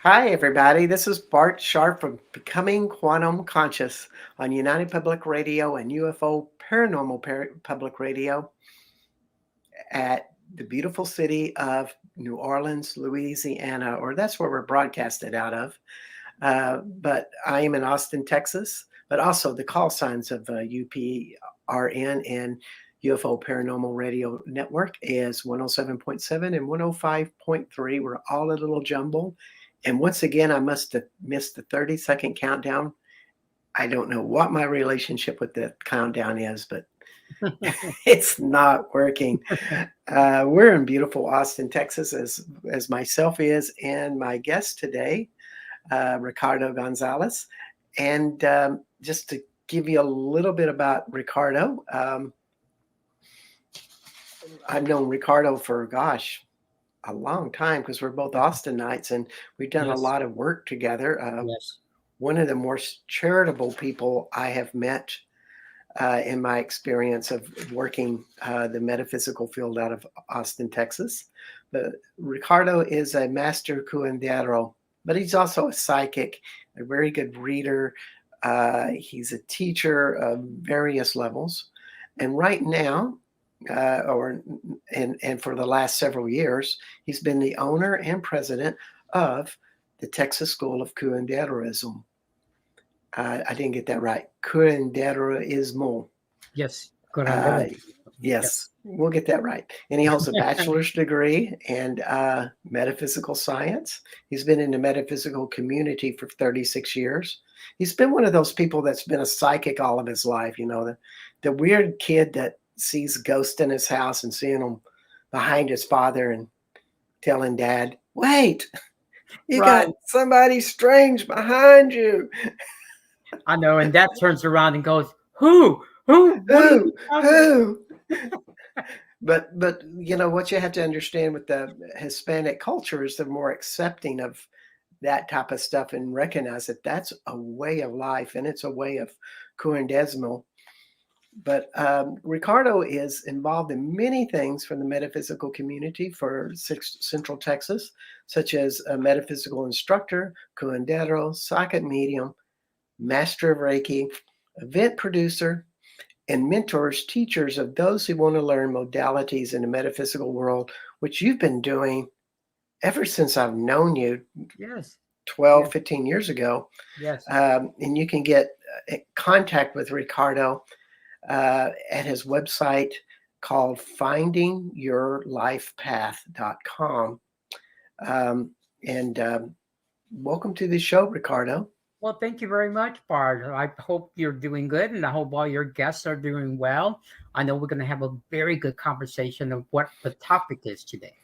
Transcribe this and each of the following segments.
Hi, everybody. This is Bart Sharp from Becoming Quantum Conscious on United Public Radio and UFO Paranormal Public Radio at the beautiful city of New Orleans, Louisiana, or that's where we're broadcasted out of. But I am in Austin, Texas, but also the call signs of UPRN and UFO Paranormal Radio Network is 107.7 and 105.3. We're all a little jumbled. And once again, I must have missed the 30-second countdown. I don't know what my relationship with the countdown is, but it's not working. We're in beautiful Austin, Texas, as myself is, and my guest today, Ricardo Gonzales. And just to give you a little bit about Ricardo, I've known Ricardo for, a long time because we're both Austinites and we've done a Yes, lot of work together. yes, One of the more charitable people I have met in my experience of working the metaphysical field out of Austin, Texas. But Ricardo is a master curandero, but he's also a psychic, a very good reader. He's a teacher of various levels. And right now, and for the last several years, he's been the owner and president of the Texas School of Curanderism. I didn't get that right. Curanderismo. yes. Uh, Curanderismo. yes, Yes, we'll get that right. And he holds a bachelor's degree in metaphysical science. He's been in the metaphysical community for 36 years. He's been one of those people that's been a psychic all of his life, the weird kid that sees ghosts in his house and seeing them behind his father and telling dad, wait, you got right. somebody strange behind you. I know. And that turns around and goes, Who? Who? What are Who? you talking about? Who? But what you have to understand with the Hispanic culture is they're more accepting of that type of stuff and recognize that that's a way of life and it's a way of curandesmo. But Ricardo is involved in many things from the metaphysical community for Central Texas, such as a metaphysical instructor, curandero, psychic medium, master of Reiki, event producer, and mentors teachers of those who want to learn modalities in the metaphysical world, which you've been doing ever since I've known you Yes, 12, yes, 15 years ago. yes. And you can get contact with Ricardo at his website called findingyourlifepath.com. Um, and welcome to the show, Ricardo. Well, thank you very much, Bart. I hope you're doing good and I hope all your guests are doing well. I know we're going to have a very good conversation of what the topic is today.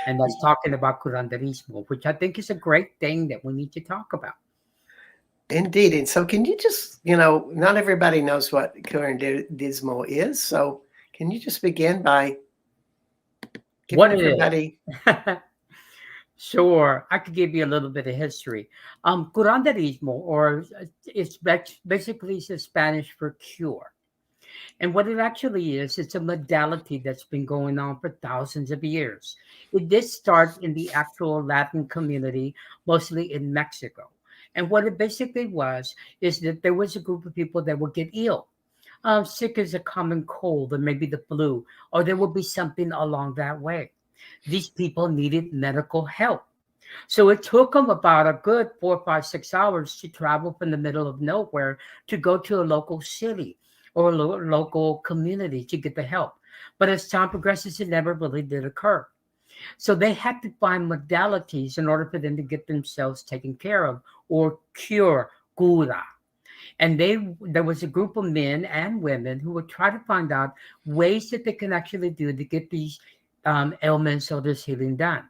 And that's talking about curanderismo, which I think is a great thing that we need to talk about. Indeed. And so, can you just, not everybody knows what Curanderismo is. So, can you just begin by giving What it everybody? is. Sure, I could give you a little bit of history. Curanderismo, or basically it's a Spanish for cure. And what it actually is, it's a modality that's been going on for thousands of years. It did start in the actual Latin community, mostly in Mexico. And what it basically was is that there was a group of people that would get ill, sick as a common cold, or maybe the flu, or there would be something along that way. These people needed medical help. So it took them about a good 4, 5, 6 hours to travel from the middle of nowhere to go to a local city or a local community to get the help. But as time progresses, it never really did occur. So they had to find modalities in order for them to get themselves taken care of or cure, cura. And there was a group of men and women who would try to find out ways that they can actually do to get these ailments or this healing done.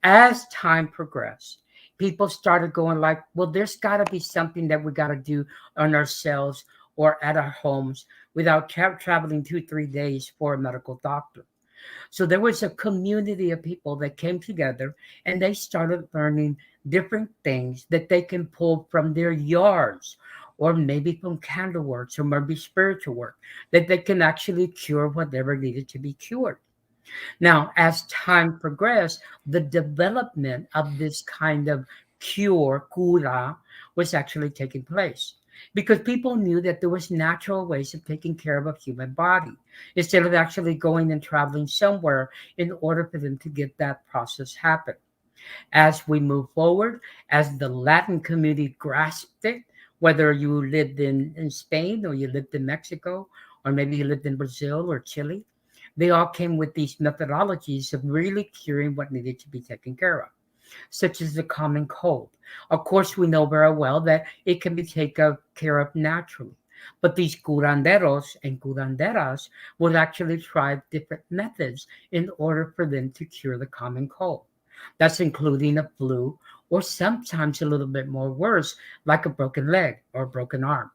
As time progressed, people started going like, well, there's got to be something that we got to do on ourselves or at our homes without traveling 2, 3 days for a medical doctor. So there was a community of people that came together and they started learning different things that they can pull from their yards or maybe from candle works or maybe spiritual work that they can actually cure whatever needed to be cured. Now, as time progressed, the development of this kind of cure, cura, was actually taking place. Because people knew that there was natural ways of taking care of a human body instead of actually going and traveling somewhere in order for them to get that process happen. As we move forward, as the Latin community grasped it, whether you lived in Spain or you lived in Mexico, or maybe you lived in Brazil or Chile, they all came with these methodologies of really curing what needed to be taken care of, such as the common cold. Of course, we know very well that it can be taken care of naturally. But these curanderos and curanderas would actually try different methods in order for them to cure the common cold. That's including a flu, or sometimes a little bit more worse, like a broken leg or a broken arm.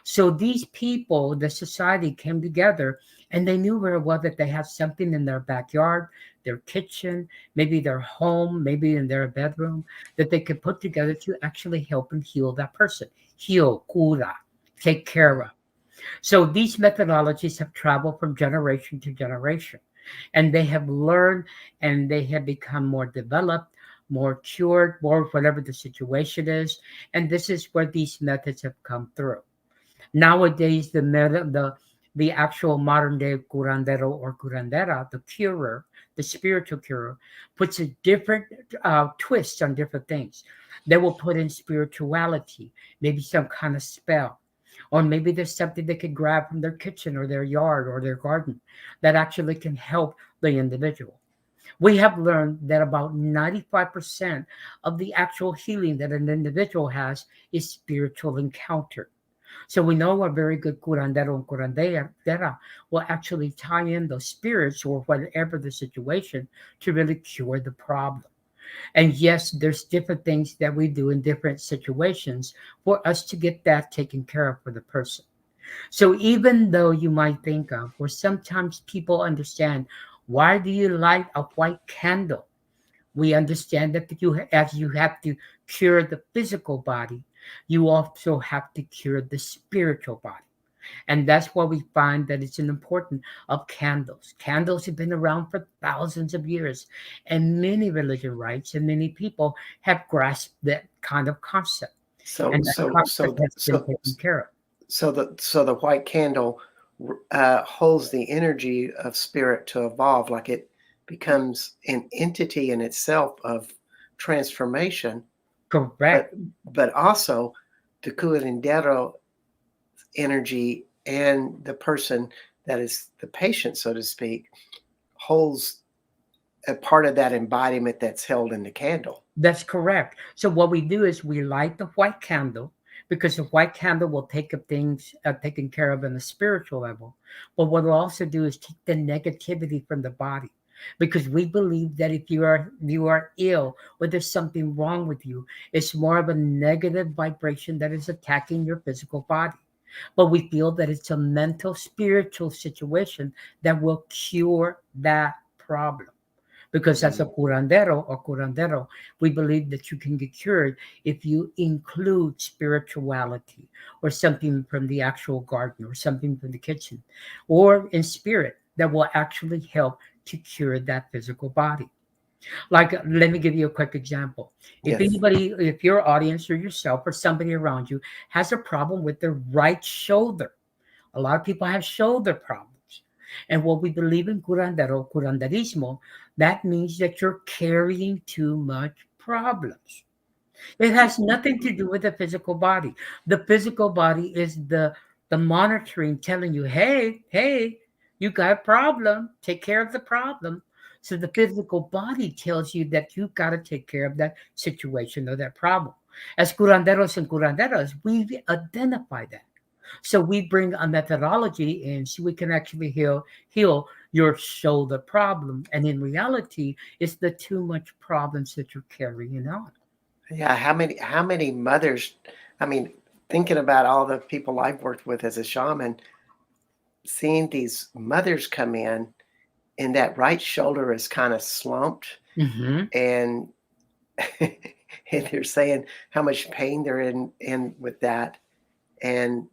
So these people, the society came together and they knew very well that they had something in their backyard, their kitchen, maybe their home, maybe in their bedroom that they could put together to actually help and heal that person. Heal, cura, take care of. So these methodologies have traveled from generation to generation, and they have learned and they have become more developed, more cured, more whatever the situation is. And this is where these methods have come through. Nowadays, the actual modern day curandero or curandera, the curer, the spiritual curer, puts a different twist on different things. They will put in spirituality, maybe some kind of spell, or maybe there's something they could grab from their kitchen or their yard or their garden that actually can help the individual. We have learned that about 95% of the actual healing that an individual has is spiritual encounter. So we know a very good curandero and curandera will actually tie in those spirits or whatever the situation to really cure the problem. And yes, there's different things that we do in different situations for us to get that taken care of for the person. So even though you might think of, or sometimes people understand, why do you light a white candle? We understand that as you have to cure the physical body, you also have to cure the spiritual body. And that's why we find that it's an important of candles. Candles have been around for thousands of years, and many religion rites and many people have grasped that kind of concept, So and that so concept so has been so taken care of. so the white candle holds the energy of spirit to evolve, like it becomes an entity in itself of transformation, but Correct. also the curandero energy and the person that is the patient, so to speak, holds a part of that embodiment that's held in the candle. That's correct. So what we do is we light the white candle because the white candle will take up things taken care of on the spiritual level. But what we'll also do is take the negativity from the body, because we believe that if you are ill or there's something wrong with you, it's more of a negative vibration that is attacking your physical body. But we feel that it's a mental spiritual situation that will cure that problem, because as a Mhm. curandero or curandero, we believe that you can get cured if you include spirituality or something from the actual garden or something from the kitchen or in spirit that will actually help to cure that physical body. Like, let me give you a quick example. Yes. If your audience or yourself or somebody around you has a problem with their right shoulder, a lot of people have shoulder problems. And what we believe in curanderismo, that means that you're carrying too much problems. It has nothing to do with the physical body. The physical body is the monitoring telling you, hey, hey, you got a problem. Take care of the problem. So the physical body tells you that you got to take care of that situation or that problem. As curanderos and curanderas, we identify that. So we bring a methodology in so we can actually heal your shoulder problem. And in reality, it's the too much problems that you're carrying on. Yeah, how many mothers, I mean, thinking about all the people I've worked with as a shaman, seeing these mothers come in and that right shoulder is kind of slumped, Hmm. and and they're saying how much pain they're in with that. And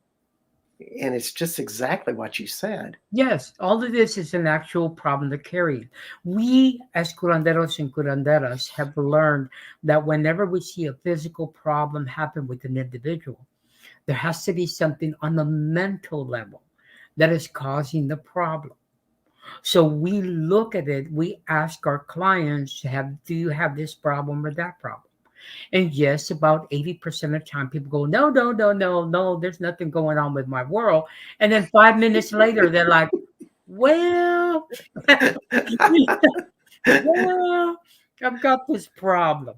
And it's just exactly what you said. Yes, all of this is an actual problem to carry. We, as curanderos and curanderas, have learned that whenever we see a physical problem happen with an individual, there has to be something on the mental level that is causing the problem. So we look at it, we ask our clients, do you have this problem or that problem? And yes, about 80% of the time people go, no, no, no, no, no, there's nothing going on with my world. And then 5 minutes later, they're like, well, well, I've got this problem.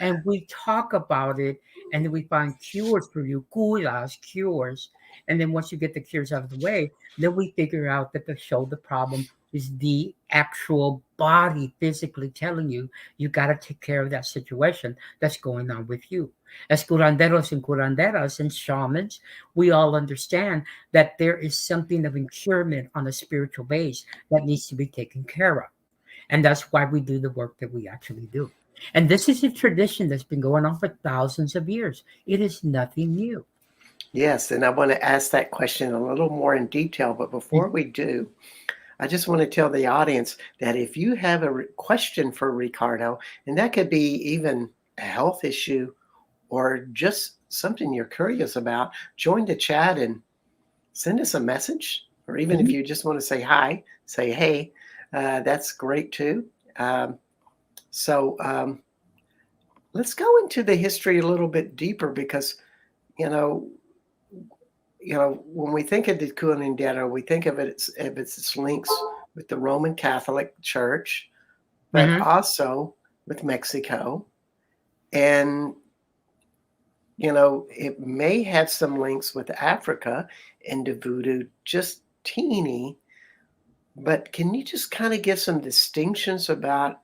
And we talk about it and then we find cures for you, curas, cures. And then once you get the cures out of the way, then we figure out that the shoulder problem is the actual body physically telling you you got to take care of that situation that's going on with you. As curanderos and curanderas and shamans, we all understand that there is something of incurement on a spiritual base that needs to be taken care of. And that's why we do the work that we actually do. And this is a tradition that's been going on for thousands of years. It is nothing new. Yes, and I want to ask that question a little more in detail. But before we do, I just want to tell the audience that if you have a question for Ricardo, and that could be even a health issue or just something you're curious about, join the chat and send us a message. Or even if Mhm. you just want to say hi, say hey, that's great too. Um, so let's go into the history a little bit deeper because you know when we think of the curandero, we think of its links with the Roman Catholic Church, but Mhm. also with Mexico, and it may have some links with Africa into voodoo, just teeny. But can you just kind of give some distinctions about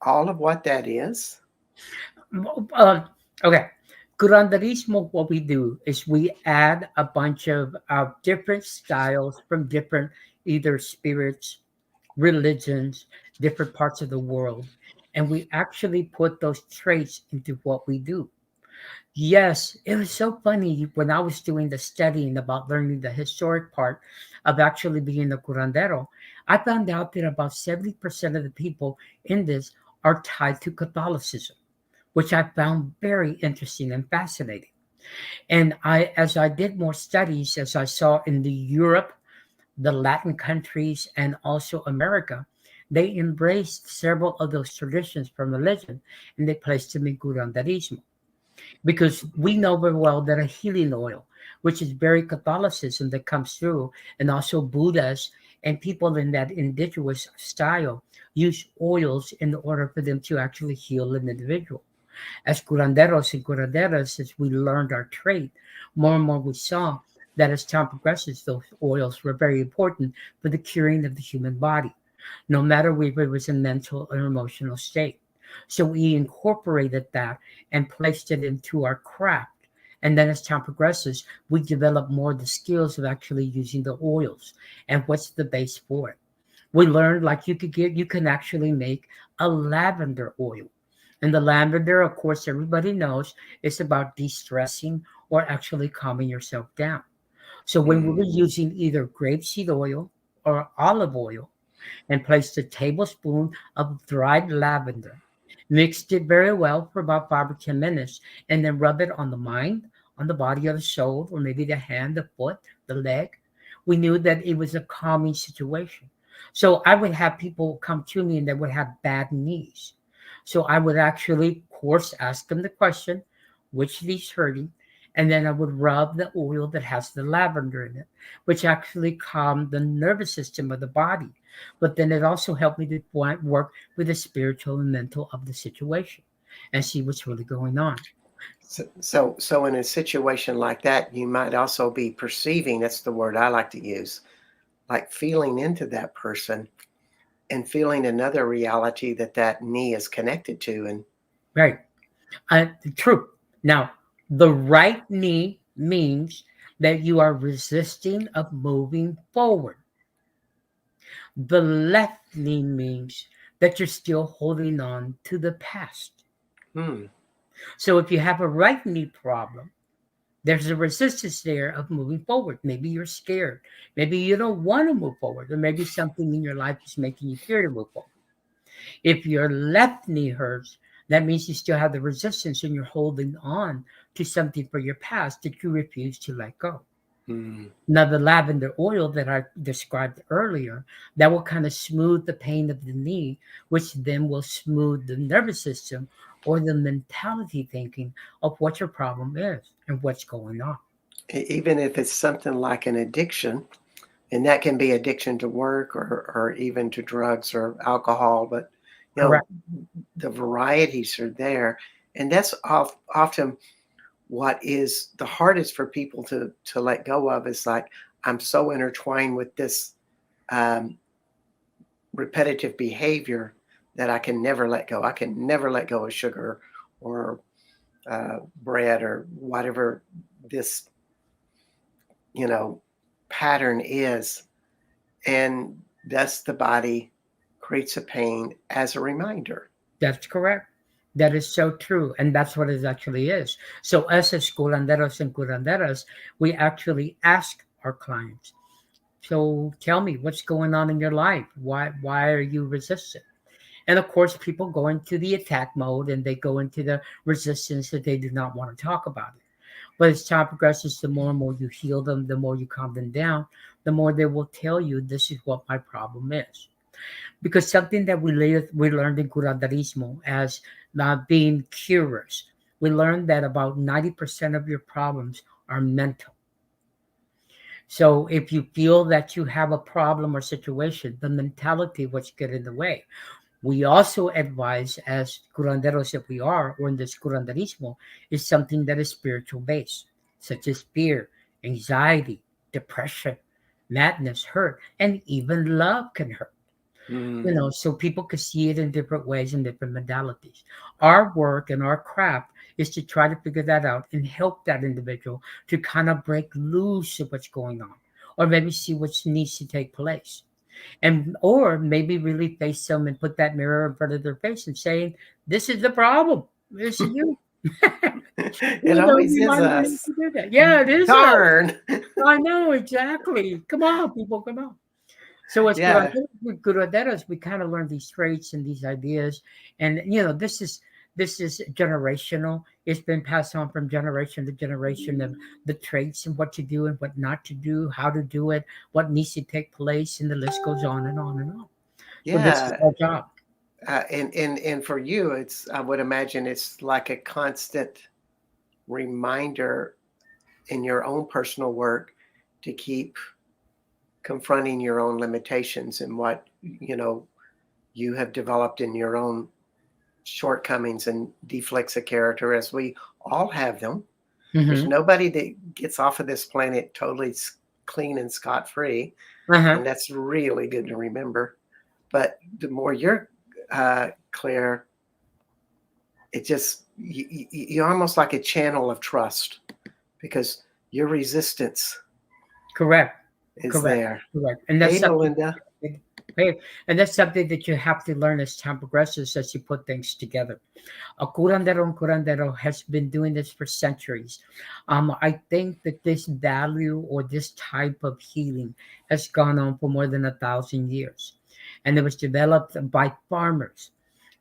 all of what that is? Uh, okay. Curanderismo, what we do is we add a bunch of different styles from different either spirits, religions, different parts of the world. And we actually put those traits into what we do. Yes, it was so funny when I was doing the studying about learning the historic part of actually being a curandero. I found out that about 70% of the people in this are tied to Catholicism, which I found very interesting and fascinating. And as I did more studies, as I saw in the Europe, the Latin countries, and also America, they embraced several of those traditions from religion and they placed them in curanderismo because we know very well that a healing oil, which is very Catholicism that comes through, and also Buddhas and people in that indigenous style use oils in order for them to actually heal an individual. As curanderos and curanderas, as we learned our trade, more and more we saw that as time progresses, those oils were very important for the curing of the human body, no matter whether it was a mental or emotional state. So we incorporated that and placed it into our craft. And then as time progresses, we develop more the skills of actually using the oils and what's the base for it. We learned like you can actually make a lavender oil. And the lavender, of course, everybody knows it's about de-stressing or actually calming yourself down. So when we were Mm. using either grapeseed oil or olive oil, and placed a tablespoon of dried lavender. Mixed it very well for about 5 or 10 minutes, and then rub it on the mind, on the body, or the shoulder, or maybe the hand, the foot, the leg. We knew that it was a calming situation. So I would have people come to me and they would have bad knees. So I would actually, of course, ask them the question, which knee's hurting? And then I would rub the oil that has the lavender in it, which actually calmed the nervous system of the body, but then it also helped me to work with the spiritual and mental of the situation and see what's really going on. So in a situation like that, you might also be perceiving, that's the word I like to use, like feeling into that person and feeling another reality that that knee is connected to. And Right. True. Now, the right knee means that you are resisting of moving forward. The left knee means that you're still holding on to the past. hmm, So if you have a right knee problem, There's a resistance there of moving forward. Maybe you're scared. Maybe you don't want to move forward, or maybe something in your life is making you fear to move forward. If your left knee hurts, that means you still have the resistance and you're holding on to something for your past that you refuse to let go. Mm. Now, the lavender oil that I described earlier, that will kind of smooth the pain of the knee, which then will smooth the nervous system or the mentality thinking of what your problem is and what's going on. Even if it's something like an addiction, and that can be addiction to work or even to drugs or alcohol, but you know, Correct. the varieties are there. And that's often what is the hardest for people to let go of is like, I'm so intertwined with this um, repetitive behavior that I can never let go. I can never let go of sugar or bread or whatever this, you know, pattern is. And thus the body creates a pain as a reminder. That's correct. That is so true. And that's what it actually is. So, us as curanderos and curanderas, we actually ask our clients, so tell me what's going on in your life. Why are you resistant? And of course, people go into the attack mode and they go into the resistance that they do not want to talk about it. But as time progresses, the more and more you heal them, the more you calm them down, the more they will tell you this is what my problem is. Because something that we learned in Curanderismo as being curious, we learned that about 90% of your problems are mental. So if you feel that you have a problem or situation, the mentality which get in the way. We also advise, as curanderos that we are, or in this curanderismo, is something that is spiritual based, such as fear, anxiety, depression, madness, hurt, and even love can hurt. Mm. So people could see it in different ways and different modalities. Our work and our craft is to try to figure that out and help that individual to kind of break loose of what's going on, or maybe see what needs to take place, and or maybe really face them and put that mirror in front of their face and saying, "This is the problem. This is you." It always We is might need us. to do that. Yeah, it is us. Darn. I know exactly. Come on, people, come on. So as Yeah. curanderos, we kind of learn these traits and these ideas, and this is generational. It's been passed on from generation to generation of the traits and what to do and what not to do, how to do it, what needs to take place, and the list goes on and on and on. So this is Yeah. our job. And for you, I would imagine it's like a constant reminder in your own personal work to keep confronting your own limitations and what you know you have developed in your own shortcomings and deflects of character, as we all have them. There's Hmm. nobody that gets off of this planet totally clean and scot free, Uh-huh. and that's really good to remember. But the more you're clear, it just you're almost like a channel of trust because your resistance Correct. is Correct. there. Correct. And that's Hey, something. Melinda. Hey, and that's something that you have to learn as time progresses as you put things together. A curandero and curandero has been doing this for centuries. I think that this value or this type of healing has gone on for more than 1,000 years, and it was developed by farmers,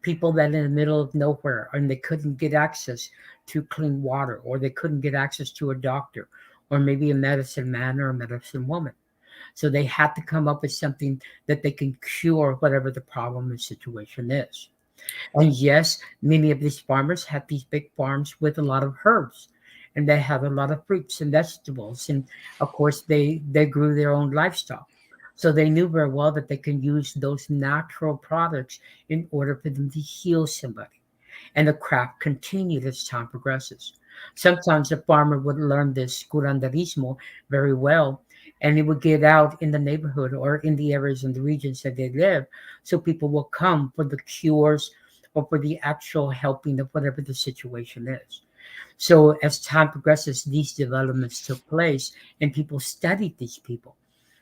people that in the middle of nowhere, and they couldn't get access to clean water, or they couldn't get access to a doctor, or maybe a medicine man or a medicine woman. So they had to come up with something that they can cure whatever the problem or situation is. And yes, many of these farmers had these big farms with a lot of herbs, and they had a lot of fruits and vegetables, and of course they grew their own livestock. So they knew very well that they can use those natural products in order for them to heal somebody. And the craft continued as time progresses. Sometimes the farmer would learn this curanderismo very well, and it would get out in the neighborhood or in the areas and the regions that they live. So people will come for the cures or for the actual helping of whatever the situation is. So as time progresses, these developments took place, and people studied these people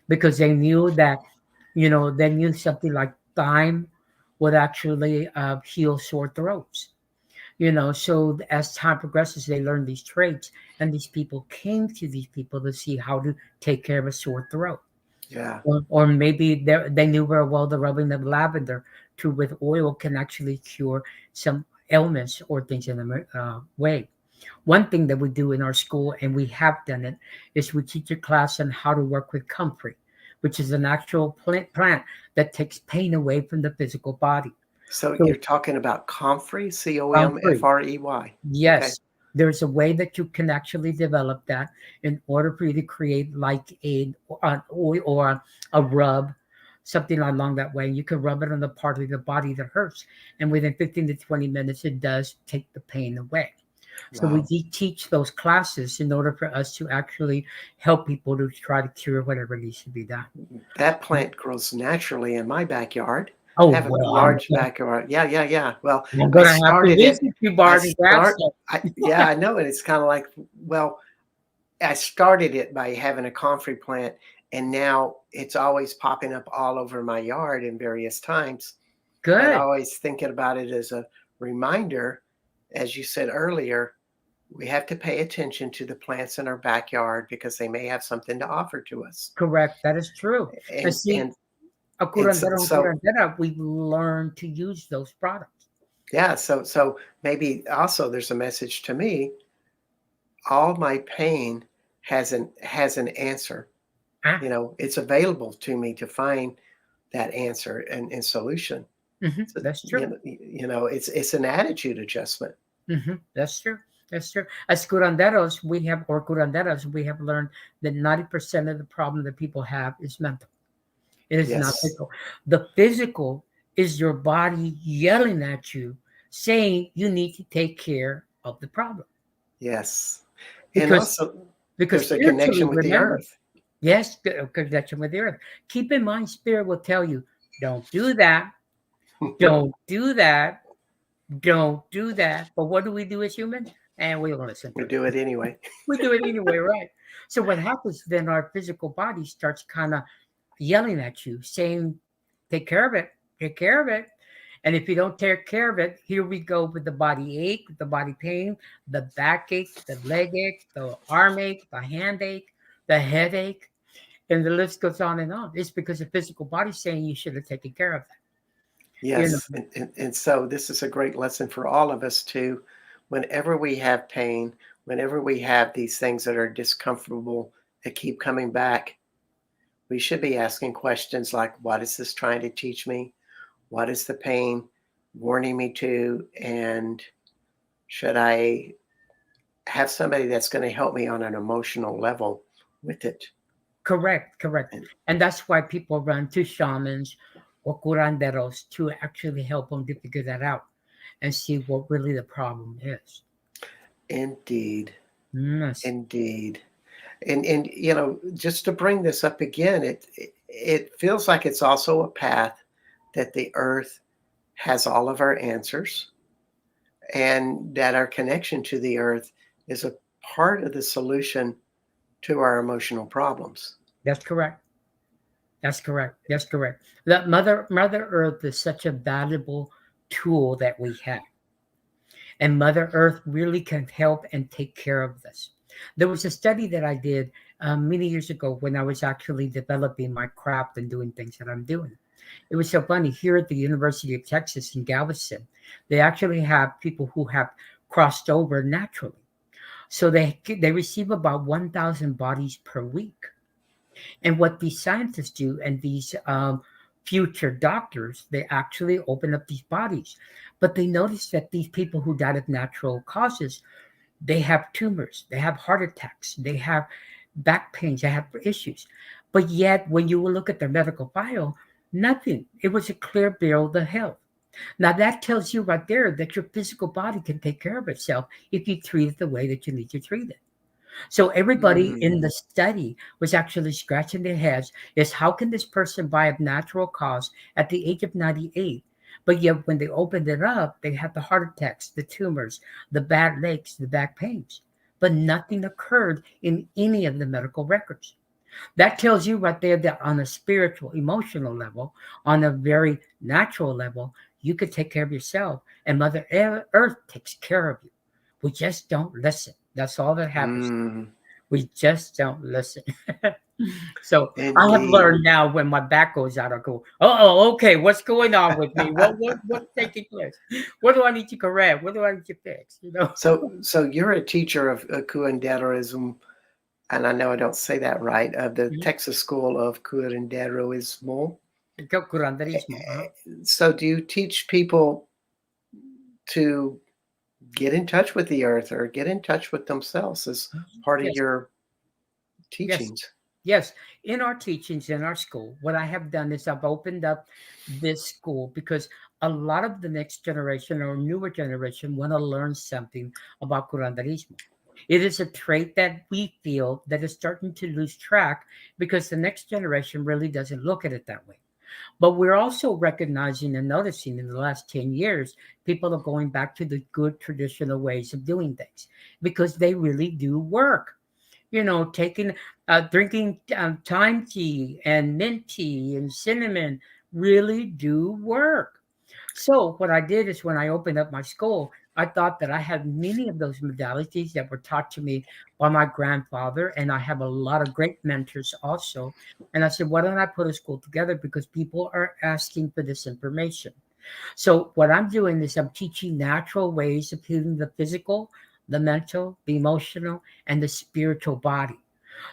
because they knew that, they knew something like thyme would actually heal sore throats. So as time progresses, they learn these traits, and these people came to these people to see how to take care of a sore throat. Yeah. Or maybe they knew very well the rubbing of lavender to with oil can actually cure some ailments or things in the way. One thing that we do in our school, and we have done it, is we teach a class on how to work with comfrey, which is an actual plant that takes pain away from the physical body. So So you're talking about comfrey, comfrey, COMFREY. Okay. yes, there's a way that you can actually develop that in order for you to create like an oil or a rub, something along that way. You can rub it on the part of the body that hurts, and within 15 to 20 minutes, it does take the pain away. So we Wow. teach those classes in order for us to actually help people to try to cure whatever needs to be done. That plant grows naturally in my backyard. Oh I have a well, large backyard. Yeah, yeah, yeah. Well, I'm I gonna have to started it. visit you, I Bart, and grab start. some. Yeah, I know, and it's kind of like, well, I started it by having a comfrey plant, and now it's always popping up all over my yard in various times. But I Good. always thinking about it as a reminder, as you said earlier, we have to pay attention to the plants in our backyard because they may have something to offer to us. Correct. That is true. And And see, and a and so, curandero and so curandera, we learn to use those products. yeah, so maybe also there's a message to me. All my pain has an answer. Ah, It's available to me to find that answer and solution. So, that's true. it's an attitude adjustment. That's true. That's true. As curanderos, or curanderas, we have learned that 90% of the problem that people have is mental. It is not Yes, physical. The physical is your body yelling at you, saying you need to take care of the problem. yes, and Because also because there's a spiritually, connection with the remember, earth. yes, connection with the earth. Keep in mind, spirit will tell you, don't do that, don't do that, don't do that. But what do we do as humans? And we don't listen to We it. do it anyway. We do it anyway, right? So what happens then? Our physical body starts kind of yelling at you, saying, "Take care of it, take care of it." And if you don't take care of it, here we go with the body ache, the body pain, the backache, the leg ache, the arm ache, the hand ache, the headache, and the list goes on and on. It's because the physical body's saying you should have taken care of that. You Yes, know, and so this is a great lesson for all of us too. Whenever we have pain, whenever we have these things that are discomfortable that keep coming back, we should be asking questions like, what is this trying to teach me? What is the pain warning me to? And should I have somebody that's going to help me on an emotional level with it? correct, correct. And And that's why people run to shamans or curanderos to actually help them to figure that out and see what really the problem is. indeed, Yes, indeed. And just to bring this up again, it feels like it's also a path that the earth has all of our answers, and that our connection to the earth is a part of the solution to our emotional problems. that's correct. That's correct. That's correct. That Mother Earth is such a valuable tool that we have. And Mother Earth really can help and take care of this. There was a study that I did many years ago when I was actually developing my craft and doing things that I'm doing. It was so funny here at the University of Texas in Galveston. They actually have people who have crossed over naturally. So they receive about 1,000 bodies per week. And what these scientists do and these future doctors, they actually open up these bodies. But they notice that these people who died of natural causes, they have tumors, they have heart attacks, they have back pains, they have issues. But yet, when you will look at their medical file, nothing. It was a clear bill of health. Now, that tells you right there that your physical body can take care of itself if you treat it the way that you need to treat it. So everybody in Mm, the study was actually scratching their heads is how can this person die of natural cause at the age of 98? But yet when they opened it up, they had the heart attacks, the tumors, the bad legs, the back pains. But nothing occurred in any of the medical records. That tells you right there that on a spiritual, emotional level, on a very natural level, You could take care of yourself, and Mother Earth takes care of you. We just don't listen. That's all that happens. Mm, We just don't listen. So I have indeed. learned now when my back goes out, I go, oh, okay, what's going on with me? What's taking place? What do I need to correct? What do I need to fix? You know, So you're a teacher of Curanderism, and I know I don't say that right, of the Texas School of Curanderismo. curanderismo. Huh? So do you teach people to get in touch with the earth or get in touch with themselves as part of Yes, your yes, teachings? yes. In our teachings in our school, what I have done is I've opened up this school because a lot of the next generation or newer generation want to learn something about curanderismo. It is a trait that we feel that is starting to lose track because the next generation really doesn't look at it that way. But we're also recognizing and noticing in the last 10 years, people are going back to the good traditional ways of doing things because they really do work. Taking, drinking thyme tea and mint tea and cinnamon really do work. So what I did is when I opened up my school, I thought that I had many of those modalities that were taught to me by my grandfather, and I have a lot of great mentors also. And I said, why don't I put a school together because people are asking for this information. So what I'm doing is I'm teaching natural ways of healing the physical, the mental, the emotional, and the spiritual body.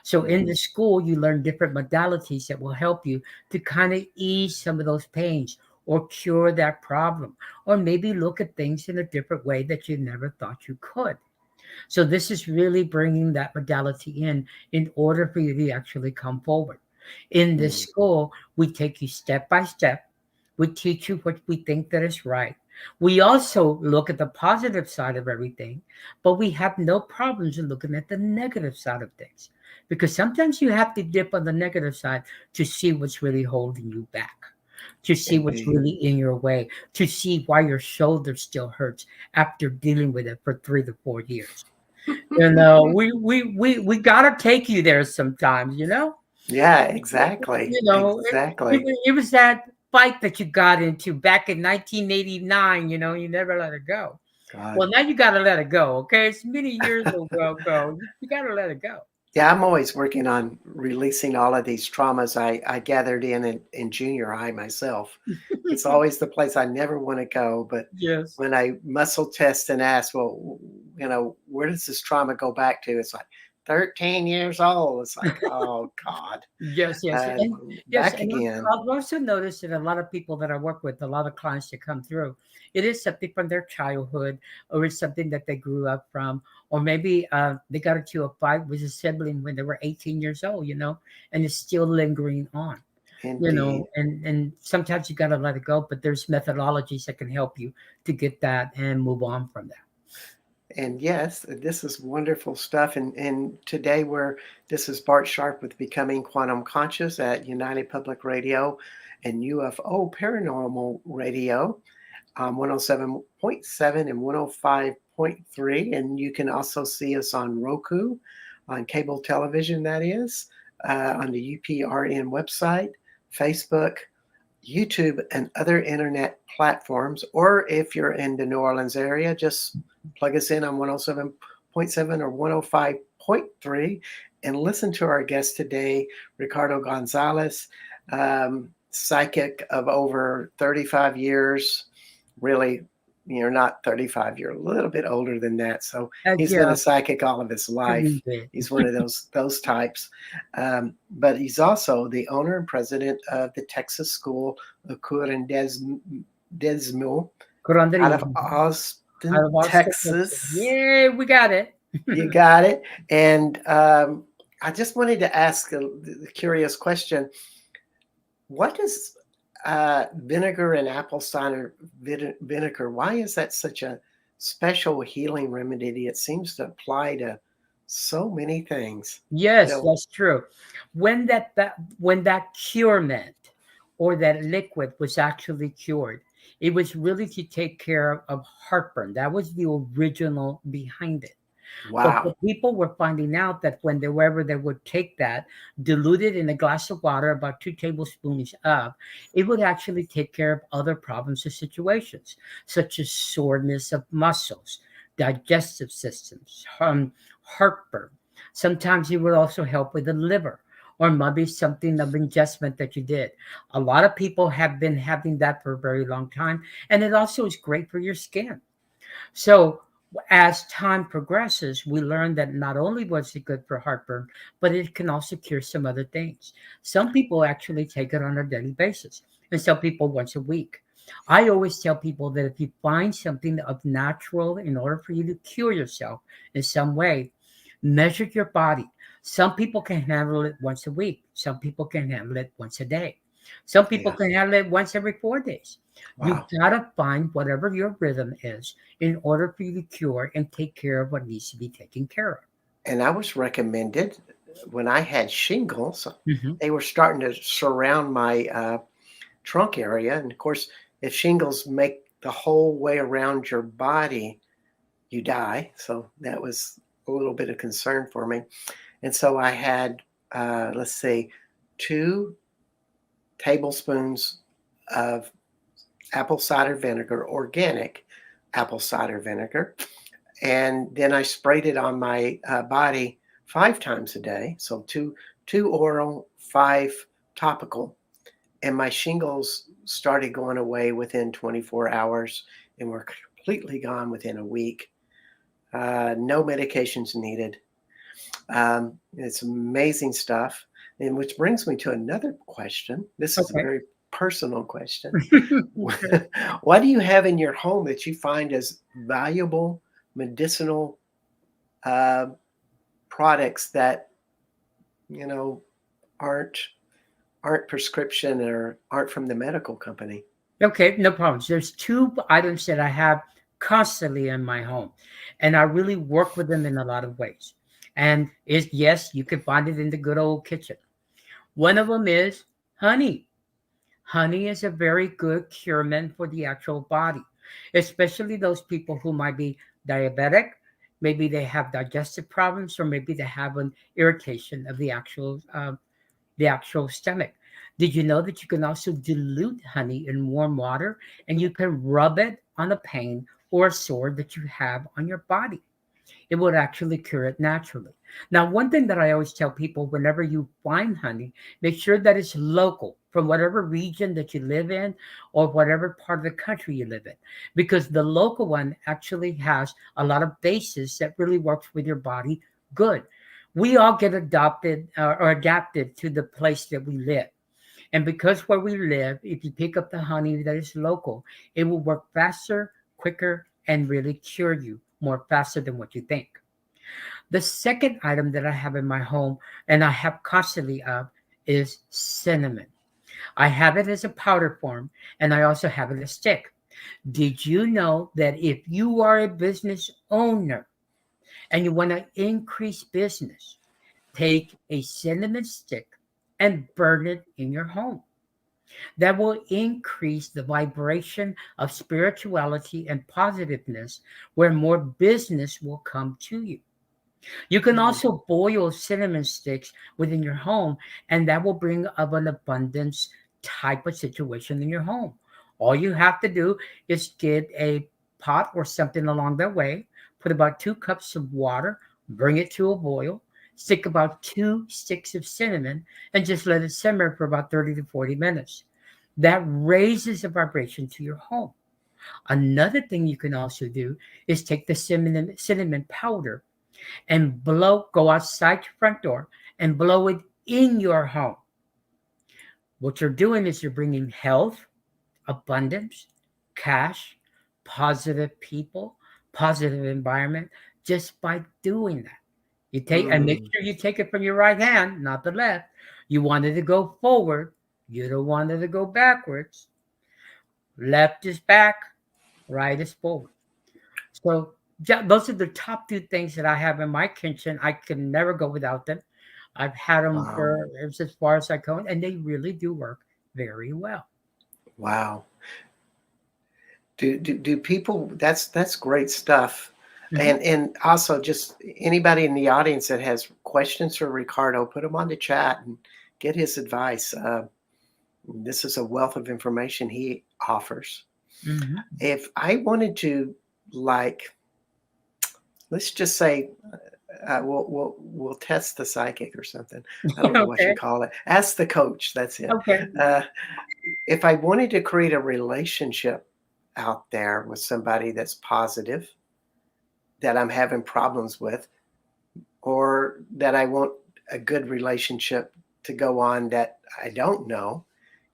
So in the school, you learn different modalities that will help you to kind of ease some of those pains or cure that problem, or maybe look at things in a different way that you never thought you could. So this is really bringing that modality in order for you to actually come forward. In this Mm, school, we take you step by step. We teach you what we think that is right. We also look at the positive side of everything, but we have no problems in looking at the negative side of things. Because sometimes you have to dip on the negative side to see what's really holding you back, to see what's indeed. really in your way, to see why your shoulder still hurts after dealing with it for 3 to 4 years. We gotta take you there sometimes. Yeah, exactly. It was that fight that you got into back in 1989. You never let it go. God. Well, now you got to let it go. Okay, it's many years ago. You got to let it go. Yeah, I'm always working on releasing all of these traumas I gathered in junior high myself. It's always the place I never want to go. But Yes. when I muscle test and ask, well, where does this trauma go back to? It's like 13 years old. It's like, oh God, Yes, yes, uh, and yes, back and again. I've also noticed that a lot of people that I work with, a lot of clients that come through, it is something from their childhood, or it's something that they grew up from, or maybe they got into a fight with a sibling when they were 18 years old, and it's still lingering on, Indeed. and sometimes you got to let it go, but there's methodologies that can help you to get that and move on from that. And yes, this is wonderful stuff. And today this is Bart Sharp with Becoming Quantum Conscious at United Public Radio and UFO Paranormal Radio, 107.7 and 105.3. And you can also see us on Roku, on cable television, that is, on the UPRN website, Facebook, YouTube, and other internet platforms. Or if you're in the New Orleans area, just plug us in on 107.7 or 105.3 and listen to our guest today, Ricardo Gonzales, psychic of over 35 years. Really, you're not 35, you're a little bit older than that. So he's been Yeah, a psychic all of his a life. wee bit. He's one of those types. But he's also the owner and president of the Texas School of Curanderismo out of Curanderismo. Out Austin, of Austin, Texas. Texas. Yay, we got it. You got it. And I just wanted to ask a curious question. What is vinegar and apple cider vinegar? Why is that such a special healing remedy? It seems to apply to so many things. Yes, So, that's true. When that curement or that liquid was actually cured, it was really to take care of heartburn. That was the original behind it. But Wow. the people were finding out that whenever they would take that, dilute it in a glass of water, about 2 tablespoons of, it would actually take care of other problems or situations, such as soreness of muscles, digestive systems, heartburn. Sometimes it would also help with the liver, or maybe something of adjustment that you did. A lot of people have been having that for a very long time, and it also is great for your skin. So as time progresses, we learn that not only was it good for heartburn, but it can also cure some other things. Some people actually take it on a daily basis, and some people once a week. I always tell people that if you find something of natural in order for you to cure yourself in some way, measure your body. Some people can handle it once a week. Some people can handle it once a day. Some people Yeah. can handle it once every 4 days. You Wow. gotta find whatever your rhythm is in order for you to cure and take care of what needs to be taken care of. And I was recommended when I had shingles, Hmm. they were starting to surround my trunk area. And of course, if shingles make the whole way around your body, you die. So that was a little bit of concern for me. And so I had, let's say, 2 tablespoons of apple cider vinegar, organic apple cider vinegar. And then I sprayed it on my body 5 times a day. So two oral, 5 topical. And my shingles started going away within 24 hours and were completely gone within a week. No medications needed. It's amazing stuff. And which brings me to another question. This is a Okay. very personal question. Okay. What do you have in your home that you find as valuable medicinal uh, products that you know aren't aren't prescription or aren't from the medical company? Okay, no problems. There's two items that I have constantly in my home, and I really work with them in a lot of ways. And is yes, you can find it in the good old kitchen. One of them is honey. Honey is a very good curement for the actual body, especially those people who might be diabetic. Maybe they have digestive problems, or maybe they have an irritation of the actual stomach. Did you know that you can also dilute honey in warm water and you can rub it on a pain or a sore that you have on your body? It would actually cure it naturally. Now, one thing that I always tell people, whenever you find honey, make sure that it's local from whatever region that you live in or whatever part of the country you live in, because the local one actually has a lot of bases that really works with your body good. We all get adopted or adapted to the place that we live. And because where we live, if you pick up the honey that is local, it will work faster, quicker, and really cure you more faster than what you think. The second item that I have in my home and I have constantly of is cinnamon. I have it as a powder form and I also have it as stick. Did you know that if you are a business owner and you want to increase business, take a cinnamon stick and burn it in your home? That will increase the vibration of spirituality and positiveness, where more business will come to you. You can Mm. also boil cinnamon sticks within your home, and that will bring up an abundance type of situation in your home. All you have to do is get a pot or something along that way, put about 2 cups of water, bring it to a boil, stick about 2 sticks of cinnamon, and just let it simmer for about 30 to 40 minutes. That raises the vibration to your home. Another thing you can also do is take the cinnamon powder and go outside your front door and blow it in your home. What you're doing is you're bringing health, abundance, cash, positive people, positive environment just by doing that. You take and make Mm. sure you take it from your right hand, not the left. You want it to go forward. You don't want it to go backwards. Left is back, right is forward. So those are the top two things that I have in my kitchen. I can never go without them. I've had them Wow. for as far as I go, and they really do work very well. Wow. Do people? That's great stuff. Mhm. And also just anybody in the audience that has questions for Ricardo, put them on the chat and get his advice. This is a wealth of information he offers. Mhm. If I wanted to, like, let's just say, we'll test the psychic or something. I don't know what you Okay. call it. Ask the coach. That's it. Okay. Uh, if I wanted to create a relationship out there with somebody that's positive, that I'm having problems with, or that I want a good relationship to go on that I don't know.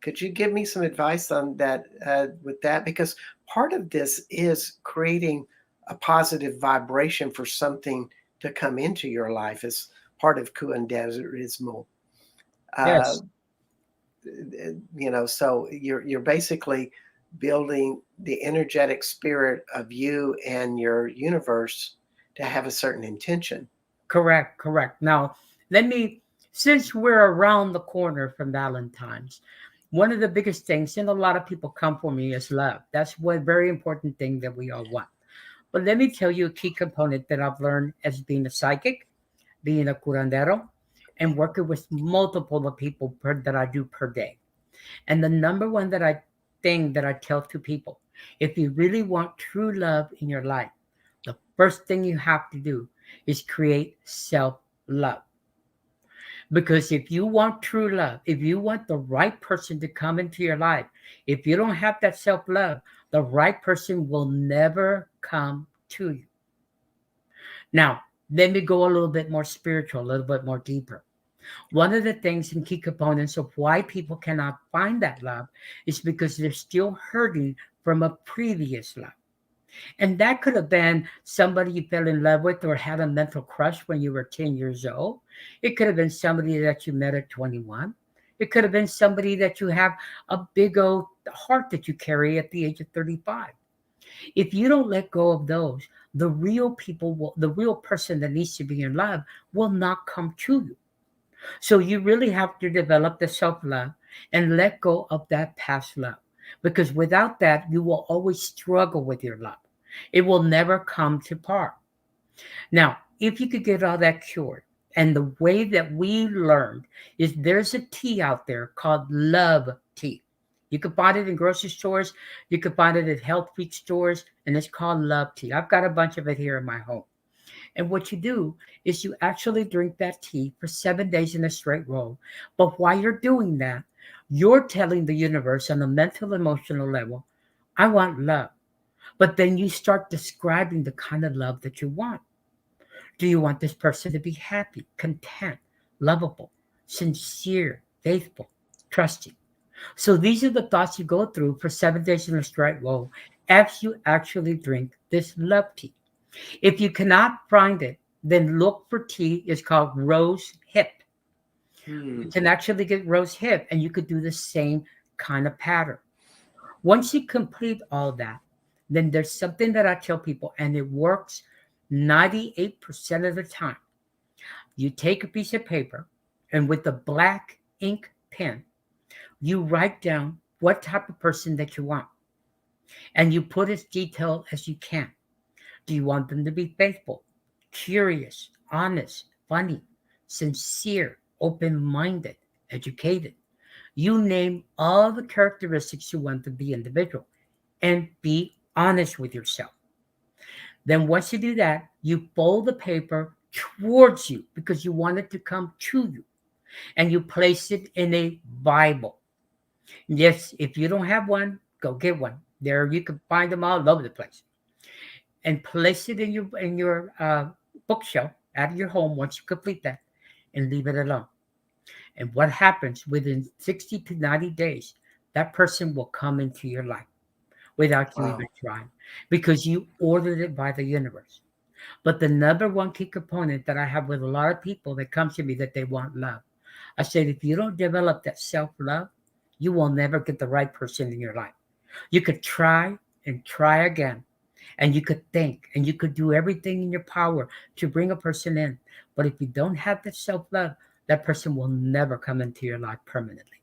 Could you give me some advice on that with that? Because part of this is creating a positive vibration for something to come into your life as part of Curanderismo. Uh, Yes. so you're basically building the energetic spirit of you and your universe to have a certain intention. Correct. Correct. Now, let me, since we're around the corner from Valentine's, one of the biggest things, and a lot of people come for me, is love. That's one very important thing that we all want. But let me tell you a key component that I've learned as being a psychic, being a curandero, and working with multiple of people that I do per day. And the number one thing that I tell to people, if you really want true love in your life, the first thing you have to do is create self love. Because if you want true love, if you want the right person to come into your life, if you don't have that self love, the right person will never come to you. Now, let me go a little bit more spiritual, a little bit more deeper. One of the things and key components of why people cannot find that love is because they're still hurting from a previous love. And that could have been somebody you fell in love with or had a mental crush when you were 10 years old. It could have been somebody that you met at 21. It could have been somebody that you have a big old heart that you carry at the age of 35. If you don't let go of those, the real person that needs to be in love will not come to you. So you really have to develop the self love and let go of that past love. Because without that, you will always struggle with your love. It will never come to par. Now, if you could get all that cured, and the way that we learned is there's a tea out there called love tea. You can find it in grocery stores, you can find it at health food stores, and it's called love tea. I've got a bunch of it here in my home. And what you do is you actually drink that tea for 7 days in a straight row. But while you're doing that, you're telling the universe on a mental, emotional level, I want love. But then you start describing the kind of love that you want. Do you want this person to be happy, content, lovable, sincere, faithful, trusting? So these are the thoughts you go through for 7 days in a straight row as you actually drink this love tea. If you cannot find it, then look for tea. It's called rose hip. Hmm. You can actually get rose hip and you could do the same kind of pattern. Once you complete all that, then there's something that I tell people, and it works 98% of the time. You take a piece of paper and with a black ink pen, you write down what type of person that you want and you put as detailed as you can. Do you want them to be faithful, curious, honest, funny, sincere, open minded, educated? You name all the characteristics you want to be individual and be honest with yourself. Then, once you do that, you fold the paper towards you because you want it to come to you and you place it in a Bible. Yes, if you don't have one, go get one. There you can find them all over the place and place it in your bookshelf at your home once you complete that and leave it alone. And what happens within 60 to 90 days, that person will come into your life without you even Wow. trying because you ordered it by the universe. But the number one key component that I have with a lot of people that comes to me that they want love, I said, if you don't develop that self love, you will never get the right person in your life. You could try and try again, and you could think and you could do everything in your power to bring a person in. But if you don't have that self love, that person will never come into your life permanently.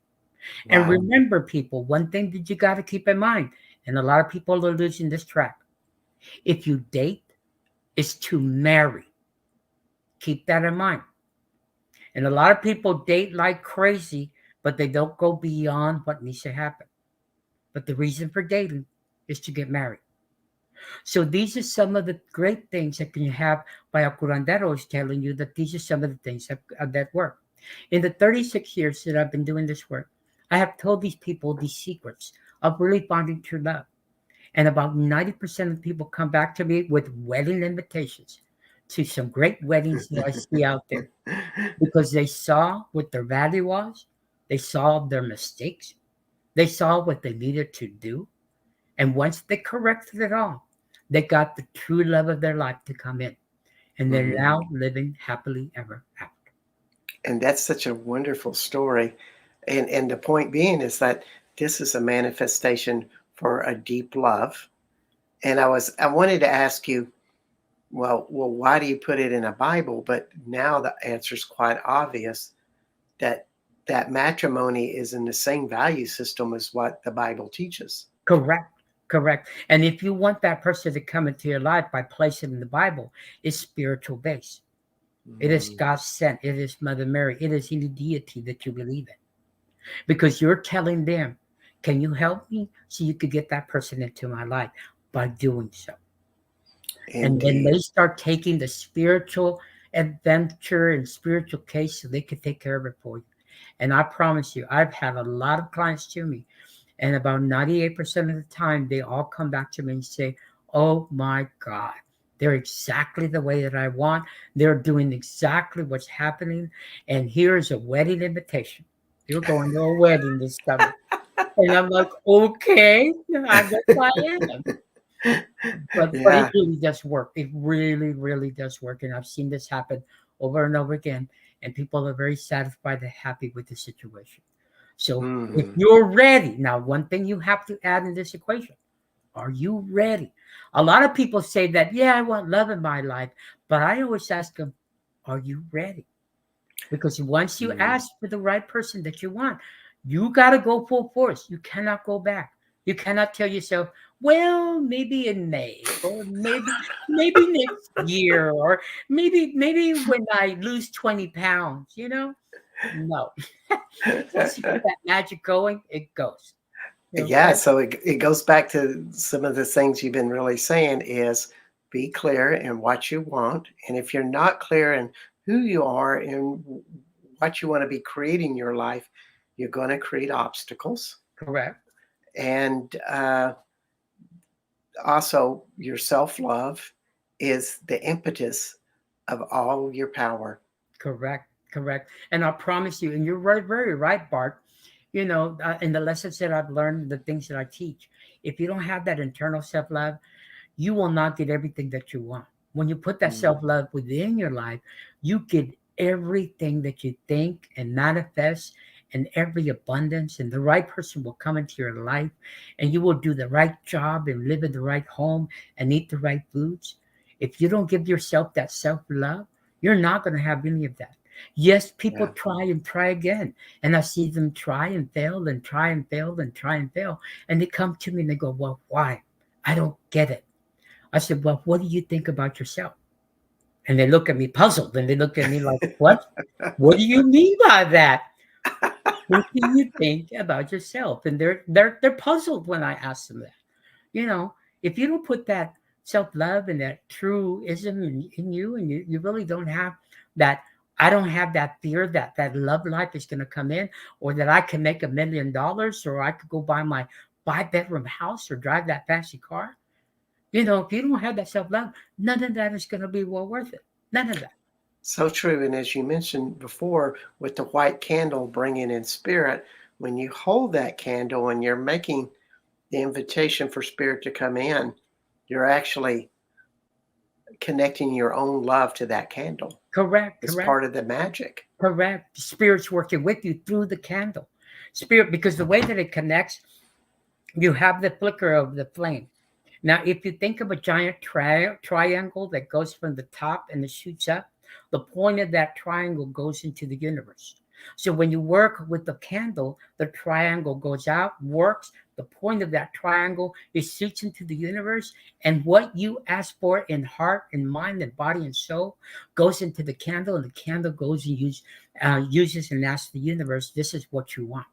And Wow. remember, people, one thing that you got to keep in mind, and a lot of people are losing this track. If you date, is to marry. Keep that in mind. And a lot of people date like crazy, but they don't go beyond what needs to happen. But the reason for dating is to get married. So these are some of the great things that can have by a curandero is telling you that these are some of the things that work. In the 36 years that I've been doing this work, I have told these people these secrets of really finding true love. And about 90% of people come back to me with wedding invitations to some great weddings that I see out there because they saw what their value was, they saw their mistakes, they saw what they needed to do. And once they corrected it all, they got the true love of their life to come in. And they're Mhm. now living happily ever after. And that's such a wonderful story. And the point being is that this is a manifestation for a deep love. And I wanted to ask you, well, why do you put it in a Bible? But now the answer is quite obvious that that matrimony is in the same value system as what the Bible teaches. Correct. Correct. And if you want that person to come into your life by placing in the Bible, it's spiritual based. It is Mm. God sent. It is Mother Mary. It is any deity that you believe in. Because you're telling them, can you help me so you could get that person into my life by doing so? And then Indeed. they start taking the spiritual adventure and spiritual case so they can take care of it for you. And I promise you, I've had a lot of clients to me, and about 98% of the time, they all come back to me and say, oh my God, they're exactly the way that I want. They're doing exactly what's happening. And here's a wedding invitation. You're going to a wedding this summer. And I'm like, okay, I guess I am. But it Yeah. really does work. It really, really does work. And I've seen this happen over and over again. And people are very satisfied and happy with the situation. So if Mm. you're ready, now one thing you have to add in this equation, are you ready? A lot of people say that, yeah, I want love in my life. But I always ask them, are you ready? Because once you Mm. ask for the right person that you want, you got to go full force. You cannot go back. You cannot tell yourself, well, maybe in May, or maybe next year, or maybe when I lose 20 pounds, No. Once you get that magic going, it goes. Yeah, Okay? so it goes back to some of the things you've been really saying is be clear in what you want. And if you're not clear in who you are and what you want to be creating in your life, you're going to create obstacles. Correct. And also, your self love is the impetus of all your power. Correct. Correct. And I promise you, and you're very right, Bart. In the lessons that I've learned, the things that I teach, if you don't have that internal self love, you will not get everything that you want. When you put that Mm, self love within your life, you get everything that you think and manifest, and every abundance, and the right person will come into your life, and you will do the right job and live in the right home and eat the right foods. If you don't give yourself that self love, you're not going to have any of that. Yes, people yeah. try and try again. And I see them try and fail and try and fail and try and fail. And they come to me and they go, well, why? I don't get it. I said, well, what do you think about yourself? And they look at me puzzled and they look at me like, what? What do you mean by that? What do you think about yourself? And they're puzzled when I ask them that. You know, if you don't put that self-love and that truism in you, and you really don't have that, I don't have that fear that love life is going to come in, or that I can make $1 million, or I could go buy my 5-bedroom house or drive that fancy car. If you don't have that self-love, none of that is going to be well worth it. None of that. So true. And as you mentioned before, with the white candle bringing in spirit, when you hold that candle and you're making the invitation for spirit to come in, you're actually connecting your own love to that candle. Correct, It's correct, part of the magic. correct. Spirit's working with you through the candle. Spirit, because the way that it connects, you have the flicker of the flame. Now, if you think of a giant triangle that goes from the top and it shoots up, the point of that triangle goes into the universe. So when you work with the candle, the triangle goes out, works. The point of that triangle is shoots into the universe, and what you ask for in heart and mind and body and soul goes into the candle, and the candle goes and uses and asks the universe, "This is what you want,"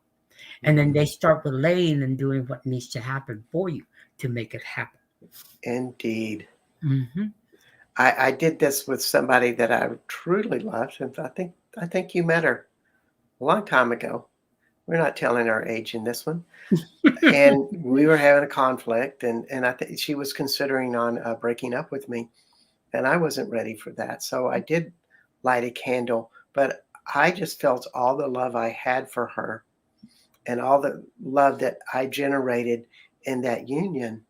and then they start relaying and doing what needs to happen for you to make it happen. Indeed. Hmm. I did this with somebody that I truly loved, and I think you met her a long time ago. We're not telling our age in this one. And we were having a conflict, and I think she was considering on breaking up with me, and I wasn't ready for that. So I did light a candle, but I just felt all the love I had for her and all the love that I generated in that union.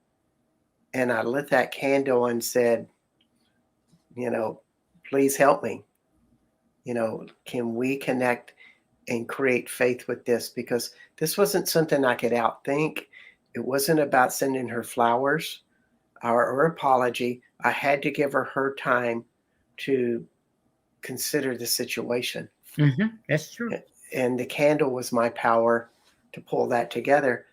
And I lit that candle and said, you know, please help me. Can we connect and create faith with this? Because this wasn't something I could outthink. It wasn't about sending her flowers or apology. I had to give her time to consider the situation. That's true. And the candle was my power to pull that together.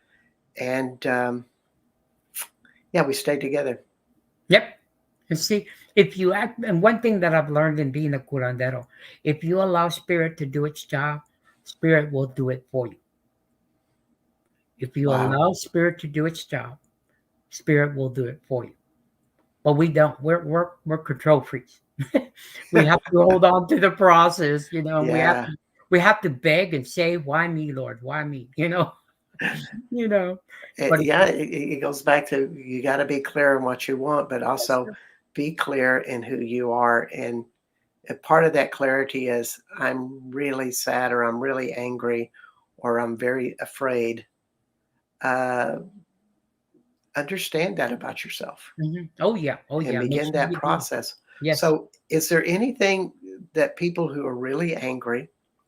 And yeah, we stayed together. Yep. And see, if you act, and one thing that I've learned in being a curandero, if you allow spirit to do its job, spirit will do it for you. If you Wow. allow spirit to do its job, spirit will do it for you. But we don't. We're control freaks. We have to hold on to the process. Yeah. We have to beg and say, "Why me, Lord? Why me?" You know. But Yeah, it goes back to you got to be clear on what you want, but also be clear in who you are. And a part of that clarity is I'm really sad or I'm really angry or I'm very afraid. Uh, Understand that about yourself Oh yeah, oh and yeah. Make begin sure that you do. process. Yes. So, is there anything that people who are really angry,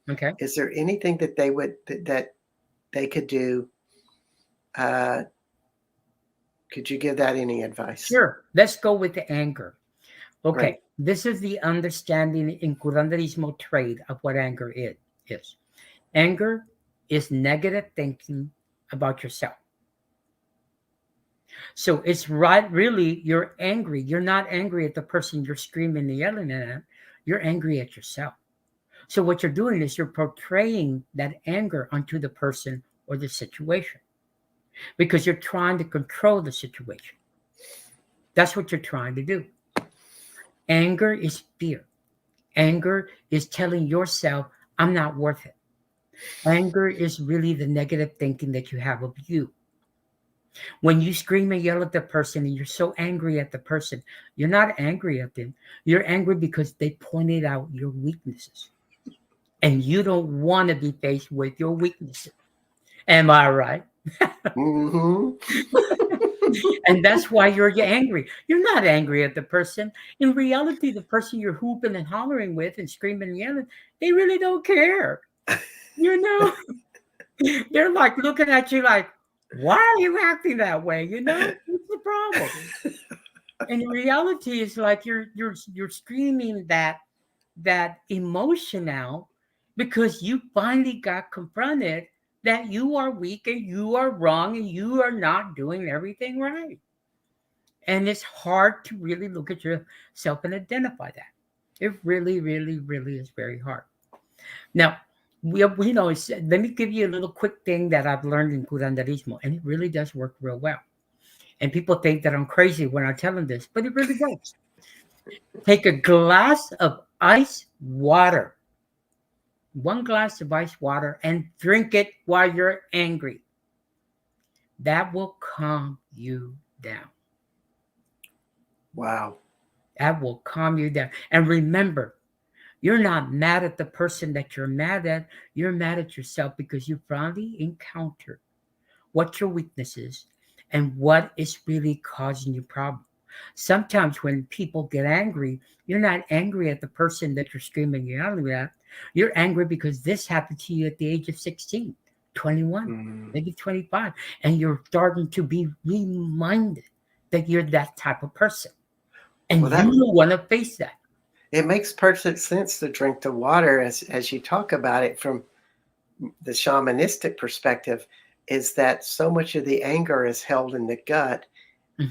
Okay. is there anything that that they could do? Uh, could you give that any advice? Sure. Let's go with the anger. Okay. Great. This is the understanding in curanderismo trade of what anger is. Anger is negative thinking about yourself. So it's right, really, you're angry. You're not angry at the person you're screaming and yelling at. You're angry at yourself. So what you're doing is you're portraying that anger onto the person or the situation because you're trying to control the situation. That's what you're trying to do. Anger is fear. Anger is telling yourself, I'm not worth it. Anger is really the negative thinking that you have of you. When you scream and yell at the person and you're so angry at the person, you're not angry at them. You're angry because they pointed out your weaknesses. And you don't want to be faced with your weaknesses. Am I right? Hmm. And that's why you're angry. You're not angry at the person. In reality, the person you're hooping and hollering with and screaming and yelling, they really don't care. You know, they're like looking at you like, why are you acting that way? What's the problem? And in reality, it's like you're screaming that emotion out because you finally got confronted that you are weak and you are wrong and you are not doing everything right. And it's hard to really look at yourself and identify that. It really, really, really is very hard. Now, let me give you a little quick thing that I've learned in curanderismo, and it really does work real well. And people think that I'm crazy when I tell them this, but it really works. Take a glass of ice water, 1 glass of ice water, and drink it while you're angry. That will calm you down. Wow. That will calm you down. And remember, you're not mad at the person that you're mad at. You're mad at yourself because you finally encountered what your weakness is and what is really causing you problems. Sometimes when people get angry, you're not angry at the person that you're screaming and yelling at. You're angry because this happened to you at the age of 16, 21, Mm. maybe 25, and you're starting to be reminded that you're that type of person. And Well, that you don't want to face that. It makes perfect sense to drink the water as you talk about it from the shamanistic perspective, is that so much of the anger is held in the gut.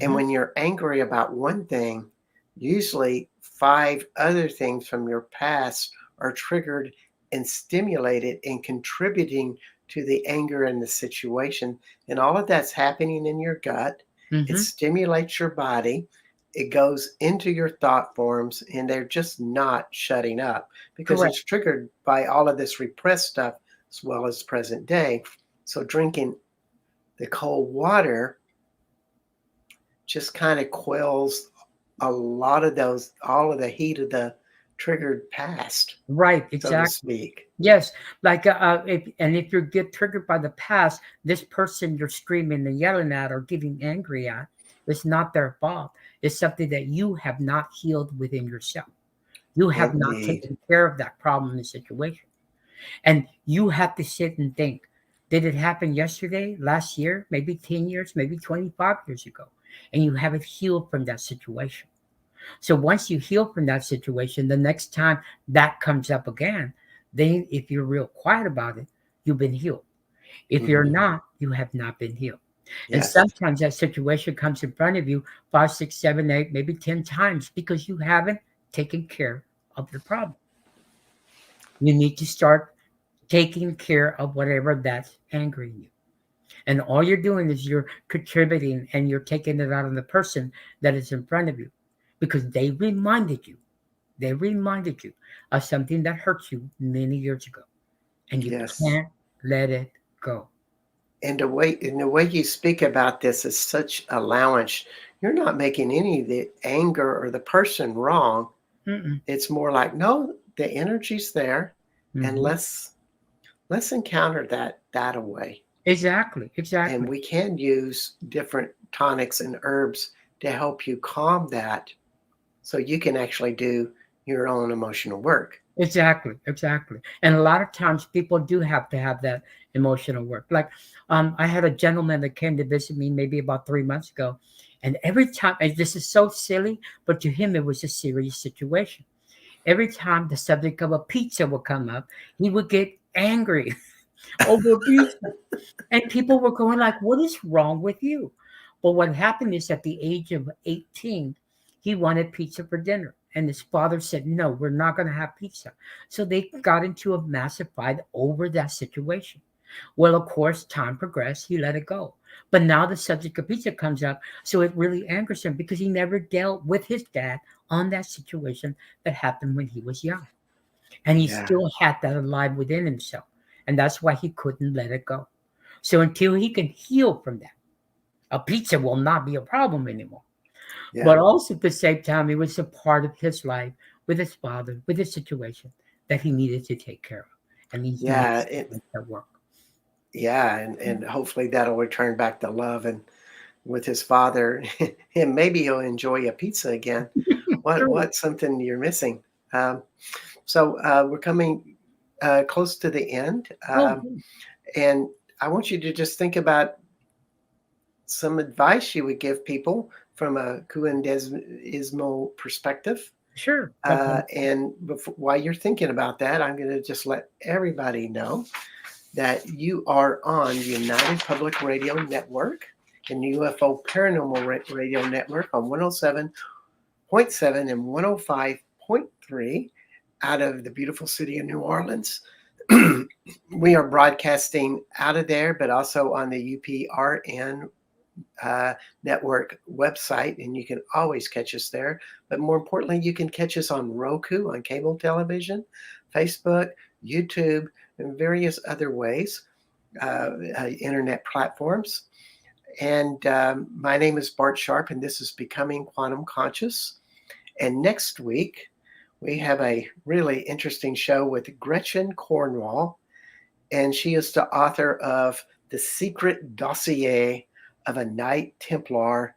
And Hmm. when you're angry about one thing, usually five other things from your past are triggered and stimulated and contributing to the anger in the situation. And all of that's happening in your gut. It Hmm. stimulates your body. It goes into your thought forms, and they're just not shutting up because Correct. it's triggered by all of this repressed stuff as well as present day. So drinking the cold water just kind of quells a lot of those, all of the heat of the triggered past, Right. so to Exactly. speak. Yes, like if you get triggered by the past, this person you're screaming and yelling at or getting angry at, it's not their fault. It's something that you have not healed within yourself. You have not Indeed. taken care of that problem and situation, and you have to sit and think: did it happen yesterday, last year, maybe 10 years, maybe 25 years ago, and you haven't healed from that situation. So once you heal from that situation, the next time that comes up again, then if you're real quiet about it, you've been healed. If you're Mhm. not, you have not been healed. And Yes. sometimes that situation comes in front of you five, six, seven, eight, maybe 10 times because you haven't taken care of the problem. You need to start taking care of whatever that's angering you. And all you're doing is you're contributing and you're taking it out on the person that is in front of you because they reminded you of something that hurt you many years ago, and you Yes. can't let it go. And the way you speak about this is such allowance. You're not making any of the anger or the person wrong. Mm-mm. It's more like, no, the energy's there, and Hmm. let's encounter that away. Exactly, And exactly, we can use different tonics and herbs to help you calm that so you can actually do your own emotional work. exactly, exactly. And a lot of times people do have to have that emotional work. Like, I had a gentleman that came to visit me maybe about 3 months ago, and every time, and this is so silly, but to him it was a serious situation. Every time the subject of a pizza would come up, he would get angry over pizza. And people were going like, "What is wrong with you?" Well, what happened is at the age of 18, he wanted pizza for dinner. And his father said, "No, we're not going to have pizza." So they got into a massive fight over that situation. Well, of course, time progressed. He let it go. But now the subject of pizza comes up. So it really angers him because he never dealt with his dad on that situation that happened when he was young. And he Yeah, still had that alive within himself. And that's why he couldn't let it go. So until he can heal from that, a pizza will not be a problem anymore. yeah, But also at the same time, it was a part of his life with his father, with his situation that he needed to take care of. And he yeah, needs to make that work. yeah, and hopefully that'll return back to love and with his father, and maybe he'll enjoy a pizza again. True. What's something you're missing? Um, so we're coming close to the end, Oh, and I want you to just think about some advice you would give people from a Curanderismo perspective. sure. Okay. And while you're thinking about that, I'm going to just let everybody know that you are on United Public Radio Network and UFO Paranormal Radio Network on 107.7 and 105.3 out of the beautiful city of New Orleans. We are broadcasting out of there, but also on the UPRN uh, network website, and you can always catch us there. But more importantly, you can catch us on Roku, on cable television, Facebook, YouTube, and various other ways, internet platforms. And my name is Bart Sharp, and this is Becoming Quantum Conscious. And next week, we have a really interesting show with Gretchen Cornwall, and she is the author of The Secret Dossier of a Knight Templar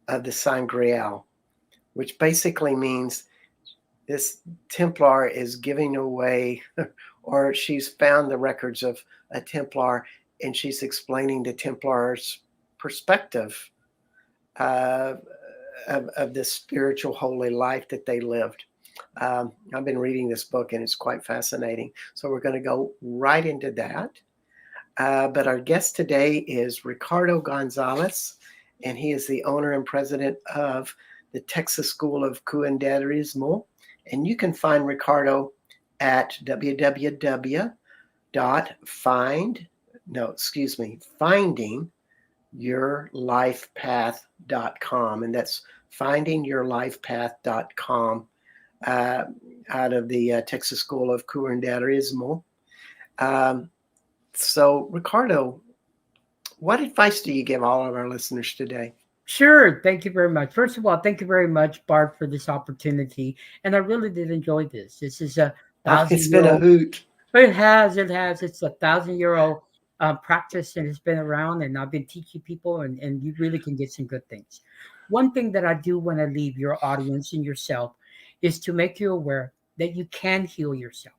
of the Sangreal, which basically means this Templar is giving away, or she's found the records of a Templar, and she's explaining the Templar's perspective uh, of this spiritual holy life that they lived. I've been reading this book and it's quite fascinating. So we're going to go right into that. But our guest today is Ricardo Gonzales, and he is the owner and president of the Texas School of Curanderismo. And you can find Ricardo at findingyourlifepath.com. And that's findingyourlifepath.com, uh, out of the Texas School of Curanderismo. Um, so, Ricardo, what advice do you give all of our listeners today? Sure. Thank you very much. First of all, thank you very much, Bart, for this opportunity. And I really did enjoy this. This is a Oh, it's thousand year been a old. hoot. It has. It's a 1,000 year old practice, and it's been around. And I've been teaching people, and you really can get some good things. One thing that I do want to leave your audience and yourself is to make you aware that you can heal yourself.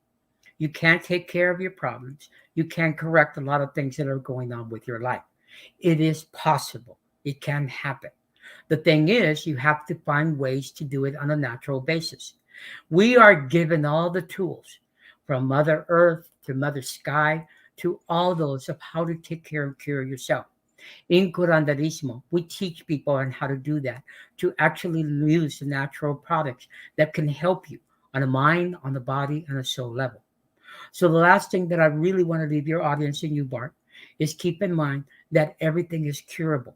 You can take care of your problems. You can correct a lot of things that are going on with your life. It is possible. It can happen. The thing is, you have to find ways to do it on a natural basis. We are given all the tools from Mother Earth to Mother Sky to all those of how to take care and cure yourself. In Curanderismo, we teach people on how to do that, to actually use the natural products that can help you on a mind, on the body, and a soul level. So the last thing that I really want to leave your audience and you, Bart, is keep in mind that everything is curable.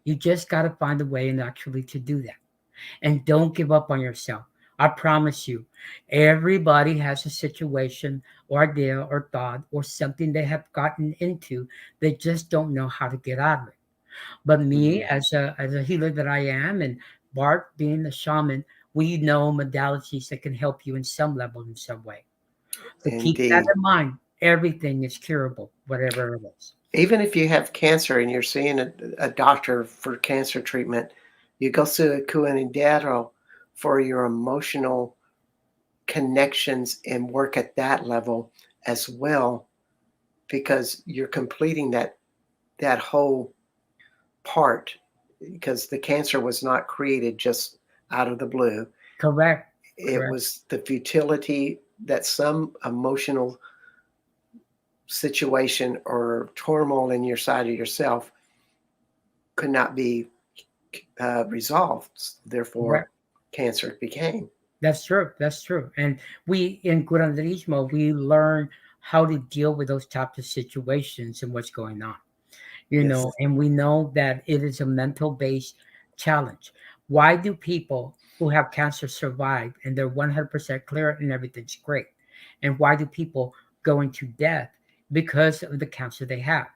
You just got to find a way and actually to do that. And don't give up on yourself. I promise you, everybody has a situation or idea or thought or something they have gotten into. They just don't know how to get out of it. But me, Mhm. as a healer that I am, and Bart being a shaman, we know modalities that can help you in some level, in some way. So keep that Indeed. in mind. Everything is curable, whatever it is. Even if you have cancer and you're seeing a doctor for cancer treatment, you go to a curandero for your emotional connections and work at that level as well, because you're completing that whole part, because the cancer was not created just out of the blue. Correct. It Correct. was the futility that some emotional situation or turmoil in your side of yourself could not be resolved. Therefore, Correct. cancer became. That's true. That's true. And we in Curanderismo, we learn how to deal with those types of situations and what's going on. Yes. And we know that it is a mental based challenge. Why do people who have cancer survive and they're 100% clear and everything's great? And why do people go into death because of the cancer they have?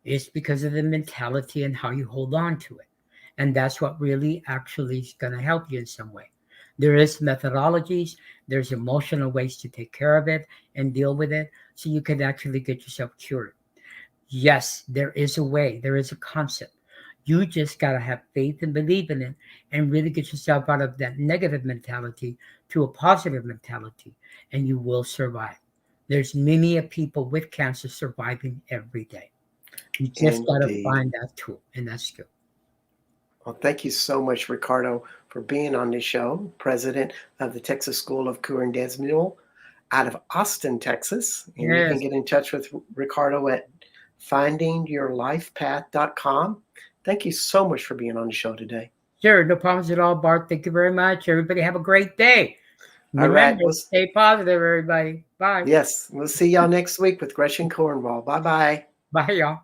It's because of the mentality and how you hold on to it. And that's what really actually is going to help you in some way. There is methodologies, there's emotional ways to take care of it and deal with it so you can actually get yourself cured. Yes, there is a way, there is a concept. You just got to have faith and believe in it and really get yourself out of that negative mentality to a positive mentality, and you will survive. There's many a people with cancer surviving every day. You just got to Indeed. find that tool and that skill. Well, thank you so much, Ricardo, for being on the show, president of the Texas School of Curanderismo out of Austin, Texas. And you can Yes, get in touch with Ricardo at findingyourlifepath.com. Thank you so much for being on the show today. sure. No problems at all, Bart. Thank you very much. Everybody have a great day. All right. Remember, stay positive, everybody. Bye. Yes, we'll see y'all next week with Gretchen Cornwall. Bye bye. Bye, y'all.